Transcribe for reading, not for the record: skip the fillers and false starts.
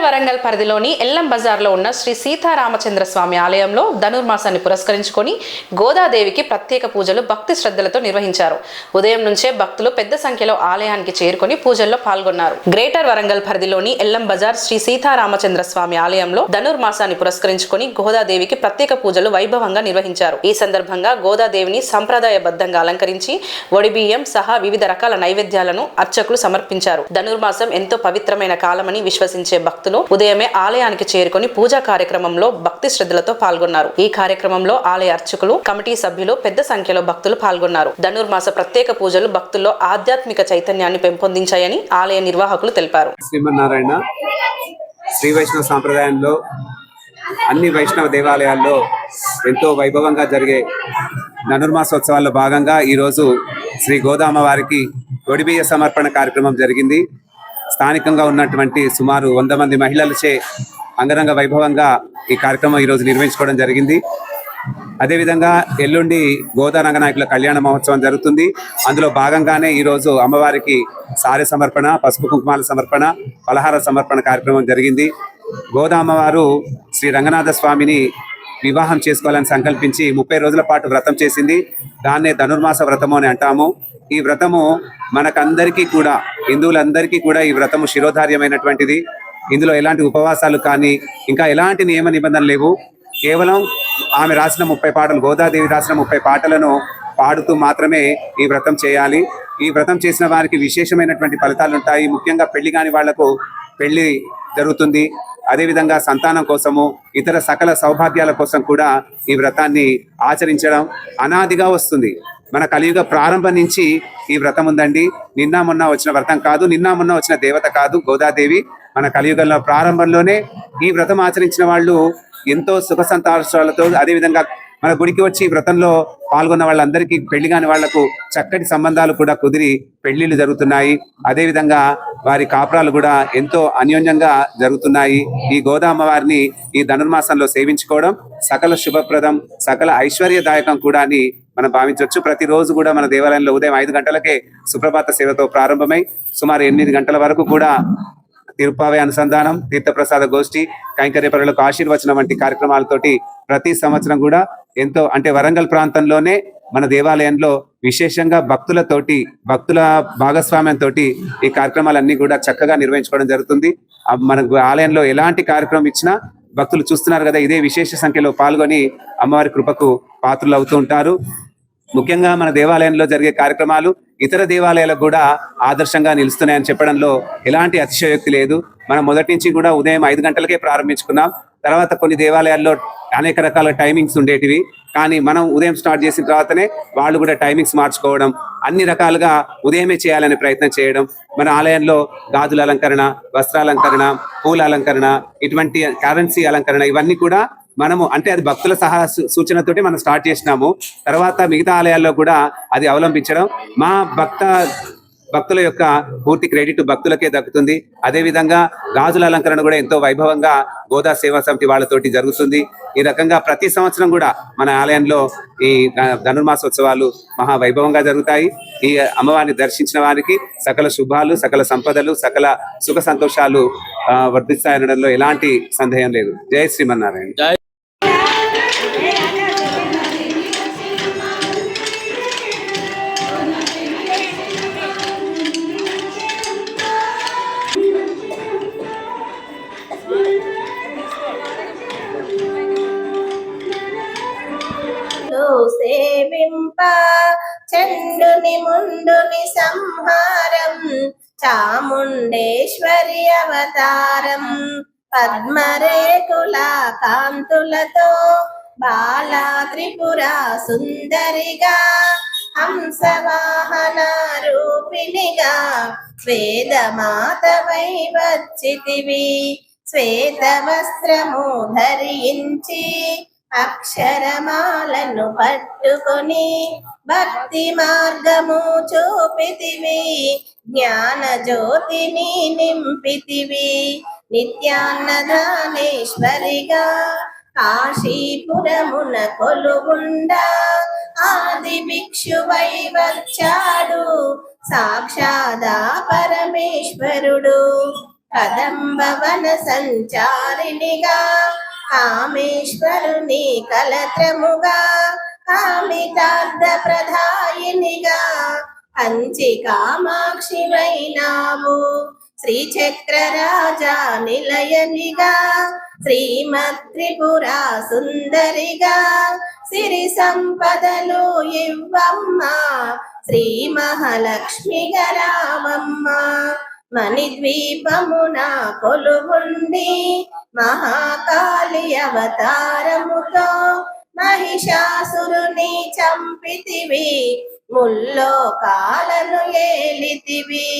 వరంగల్ పరిధిలోని ఎల్లం బజార్లో ఉన్న శ్రీ సీతారామచంద్ర స్వామి ఆలయంలో ధనుర్మాసాన్ని పురస్కరించుకొని గోదాదేవికి ప్రత్యేక పూజలు భక్తి శ్రద్ధలతో నిర్వహించారు. ఉదయం నుంచే భక్తులు పెద్ద సంఖ్యలో ఆలయానికి చేరుకొని పూజల్లో పాల్గొన్నారు. గ్రేటర్ వరంగల్ పరిధిలోని ఎల్లం బజార్ శ్రీ సీతారామచంద్ర స్వామి ఆలయంలో ధనుర్మాసాన్ని పురస్కరించుకొని గోదాదేవికి ప్రత్యేక పూజలు వైభవంగా నిర్వహించారు. ఈ సందర్భంగా గోదాదేవిని సంప్రదాయబద్ధంగా అలంకరించి వడిబియ్యం సహా వివిధ రకాల నైవేద్యాలను అర్చకులు సమర్పించారు. ధనుర్మాసం ఎంతో పవిత్రమైన కాలమని విశ్వసించే భక్తులు ఉదయమే ఆలయానికి చేరుకొని పూజా కార్యక్రమంలో భక్తి శ్రద్ధలతో పాల్గొన్నారు. ఈ కార్యక్రమంలో ఆలయ అర్చకులు, కమిటీ సభ్యులు పెద్ద సంఖ్యలో భక్తులు పాల్గొన్నారు. ధనుర్మాస ప్రత్యేక పూజలు భక్తుల్లో ఆధ్యాత్మిక చైతన్యాన్ని పెంపొందించాయని ఆలయ నిర్వాహకులు తెలిపారు. శ్రీమన్నారాయణ శ్రీ వైష్ణవ సాంప్రదాయంలో అన్ని వైష్ణవ దేవాలయాల్లో ఎంతో వైభవంగా జరిగే ధనుర్మాసోత్సవాల్లో భాగంగా ఈరోజు శ్రీ గోదామ వారికి ఒడిబియ్య సమర్పణ కార్యక్రమం జరిగింది. స్థానికంగా ఉన్నటువంటి సుమారు 100 మంది మహిళలచే అంగరంగ వైభవంగా ఈ కార్యక్రమం ఈరోజు నిర్వహించుకోవడం జరిగింది. అదేవిధంగా ఎల్లుండి గోదా రంగనాయకుల కళ్యాణ మహోత్సవం జరుగుతుంది. అందులో భాగంగానే ఈరోజు అమ్మవారికి సారె సమర్పణ, పసుపు కుంకుమాల సమర్పణ, పలహార సమర్పణ కార్యక్రమం జరిగింది. గోదా అమ్మవారు శ్రీ రంగనాథ స్వామిని వివాహం చేసుకోవాలని సంకల్పించి 30 రోజుల పాటు వ్రతం చేసింది. దాన్నే ధనుర్మాస వ్రతము అని అంటాము. ఈ వ్రతము మనకందరికీ కూడా, హిందువులందరికీ కూడా ఈ వ్రతము శిరోధార్యమైనటువంటిది. ఇందులో ఎలాంటి ఉపవాసాలు కానీ ఇంకా ఎలాంటి నియమ నిబంధనలు లేవు. కేవలం ఆమె రాసిన 30 పాటలు, గోదాదేవి రాసిన 30 పాటలను పాడుతూ మాత్రమే ఈ వ్రతం చేయాలి. ఈ వ్రతం చేసిన వారికి విశేషమైనటువంటి ఫలితాలు ఉంటాయి. ముఖ్యంగా పెళ్లి కాని వాళ్లకు పెళ్లి జరుగుతుంది. అదేవిధంగా సంతానం కోసము, ఇతర సకల సౌభాగ్యాల కోసం కూడా ఈ వ్రతాన్ని ఆచరించడం అనాదిగా వస్తుంది. మన కలియుగ ప్రారంభం నుంచి ఈ వ్రతం ఉందండి. నిన్న మొన్న వచ్చిన వ్రతం కాదు, నిన్న మొన్న వచ్చిన దేవత కాదు గోదాదేవి. మన కలియుగంలో ప్రారంభంలోనే ఈ వ్రతం ఆచరించిన వాళ్ళు ఎంతో సుఖ సంతోషాలతో, అదేవిధంగా మన గుడికి వచ్చి ఈ వ్రతంలో పాల్గొన్న వాళ్ళందరికీ పెళ్లి కాని వాళ్లకు చక్కటి సంబంధాలు కూడా కుదిరి పెళ్లిళ్ళు జరుగుతున్నాయి. అదేవిధంగా వారి కాపురాలు కూడా ఎంతో అన్యోన్యంగా జరుగుతున్నాయి. ఈ గోదా అమ్మవారిని ఈ ధనుర్మాసంలో సేవించుకోవడం సకల శుభప్రదం, సకల ఐశ్వర్యదాయకం కూడా అని మనం భావించవచ్చు. ప్రతిరోజు కూడా మన దేవాలయంలో ఉదయం 5 గంటలకే సుప్రభాత సేవతో ప్రారంభమై సుమారు 8 గంటల వరకు కూడా తిరుపావే అనుసంధానం, తీర్థప్రసాద గోష్ఠి, కైంకర్య పరులకు ఆశీర్వచనం వంటి కార్యక్రమాలతోటి ప్రతి సంవత్సరం కూడా ఎంతో, అంటే వరంగల్ ప్రాంతంలోనే మన దేవాలయంలో విశేషంగా భక్తుల భాగస్వామ్యంతో ఈ కార్యక్రమాలన్నీ కూడా చక్కగా నిర్వహించుకోవడం జరుగుతుంది. మన ఆలయంలో ఎలాంటి కార్యక్రమం ఇచ్చినా భక్తులు చూస్తున్నారు కదా, ఇదే విశేష సంఖ్యలో పాల్గొని అమ్మవారి కృపకు పాత్రలు అవుతూ ఉంటారు. ముఖ్యంగా మన దేవాలయంలో జరిగే కార్యక్రమాలు ఇతర దేవాలయాలకు కూడా ఆదర్శంగా నిలుస్తున్నాయని చెప్పడంలో ఎలాంటి అతిశయోక్తి లేదు. మనం మొదటి నుంచి కూడా ఉదయం 5 గంటలకే ప్రారంభించుకున్నాం. తర్వాత కొన్ని దేవాలయాల్లో అనేక రకాల టైమింగ్స్ ఉండేటివి, కానీ మనం ఉదయం స్టార్ట్ చేసిన తర్వాతనే వాళ్ళు కూడా టైమింగ్స్ మార్చుకోవడం, అన్ని రకాలుగా ఉదయమే చేయాలనే ప్రయత్నం చేయడం. మన ఆలయంలో గాజుల అలంకరణ, వస్త్రాలంకరణ, పూల అలంకరణ, ఇటువంటి కరెన్సీ అలంకరణ, ఇవన్నీ కూడా మనము, అంటే అది భక్తుల సూచనతోటి మనం స్టార్ట్ చేసినాము. తర్వాత మిగతా ఆలయాల్లో కూడా అది అవలంబించడం, మా భక్తుల యొక్క పూర్తి క్రెడిట్ భక్తులకే దక్కుతుంది. అదేవిధంగా గాజుల అలంకరణ కూడా ఎంతో వైభవంగా గోదా సేవా సమితి వాళ్ళతోటి జరుగుతుంది. ఈ రకంగా ప్రతి సంవత్సరం కూడా మన ఆలయంలో ఈ ధనుర్మాసోత్సవాలు మహా వైభవంగా జరుగుతాయి. ఈ అమ్మవారిని దర్శించిన వారికి సకల శుభాలు, సకల సంపదలు, సకల సుఖ సంతోషాలు వర్ధిస్తాయనడంలో ఎలాంటి సందేహం లేదు. జై శ్రీమన్నారాయణ. సేవింప చండుని ముండుని సంహారం, చాముండేశ్వరి అవతారం, పద్మరేకుల కాంతులతో బాలా త్రిపుర సుందరిగా, హంసవాహన రూపిణిగా వేదమాతవై వచ్చితివి. శ్వేత వస్త్రము ధరించి అక్షరమాలను పట్టుకొని భక్తి మార్గము చూపితివి. జ్ఞాన జ్యోతిని నింపితివి. నిత్యాన్నదానేశ్వరిగా కాశీపురమున కొలువుండా ఆది భిక్షువై వచ్చాడు సాక్షాదా పరమేశ్వరుడు. కదంబవన సంచారిణిగా కామేశ్వరుని కలత్రముగా కామితార్థ ప్రధాయినిగా కంచి కామాక్షివైనావు శ్రీచక్రరాజా నిలయనిగా శ్రీమత్రిపురా సుందరిగా సిరి సంపదలు ఇవ్వమ్మ శ్రీ మహాలక్ష్మి గరావమ్మ మణిద్వీపమున కొలువుండి మహాకాళి అవతారముతో మహిషాసురుని చంపితివి ముల్లోకాలను ఏలితివి